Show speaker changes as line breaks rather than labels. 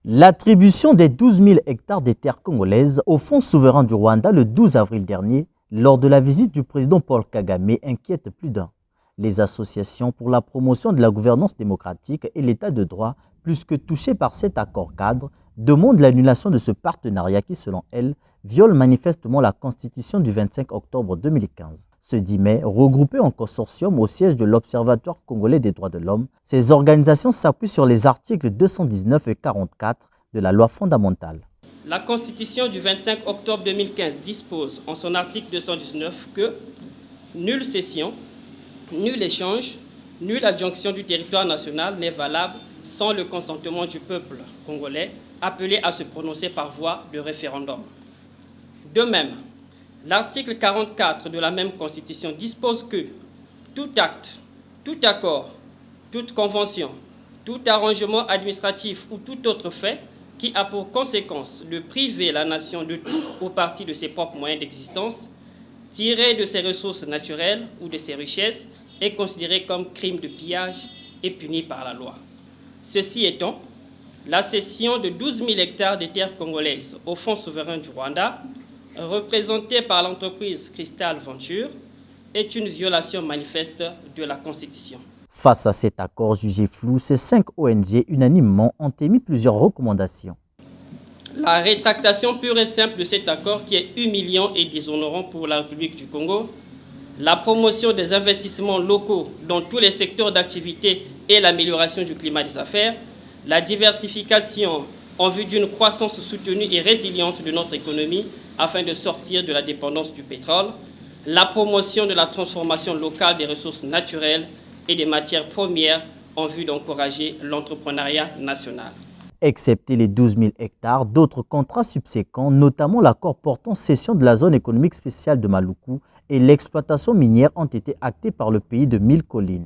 L'attribution des 12 000 hectares des terres congolaises au Fonds souverain du Rwanda le 12 avril dernier, lors de la visite du président Paul Kagame, inquiète plus d'un. Les associations pour la promotion de la gouvernance démocratique et l'état de droit, plus que touchées par cet accord cadre, demandent l'annulation de ce partenariat qui, selon elles, viole manifestement la Constitution du 25 octobre 2015. Ce 10 mai, regroupées en consortium au siège de l'Observatoire congolais des droits de l'homme, ces organisations s'appuient sur les articles 219 et 44 de la loi fondamentale.
La Constitution du 25 octobre 2015 dispose en son article 219 que nulle cession, nul échange, nulle adjonction du territoire national n'est valable sans le consentement du peuple congolais appelé à se prononcer par voie de référendum. De même, l'article 44 de la même Constitution dispose que tout acte, tout accord, toute convention, tout arrangement administratif ou tout autre fait qui a pour conséquence de priver la nation de tout ou partie de ses propres moyens d'existence, tiré de ses ressources naturelles ou de ses richesses, est considéré comme crime de pillage et puni par la loi. Ceci étant, la cession de 12 000 hectares de terres congolaises au Fonds souverain du Rwanda, représentée par l'entreprise Crystal Venture, est une violation manifeste de la Constitution.
Face à cet accord jugé flou, ces 5 ONG unanimement ont émis plusieurs recommandations.
La rétractation pure et simple de cet accord qui est humiliant et déshonorant pour la République du Congo, la promotion des investissements locaux dans tous les secteurs d'activité et l'amélioration du climat des affaires, la diversification en vue d'une croissance soutenue et résiliente de notre économie afin de sortir de la dépendance du pétrole, la promotion de la transformation locale des ressources naturelles et des matières premières en vue d'encourager l'entrepreneuriat national.
Excepté les 12 000 hectares, d'autres contrats subséquents, notamment l'accord portant cession de la zone économique spéciale de Maluku et l'exploitation minière ont été actés par le pays de 1000 collines.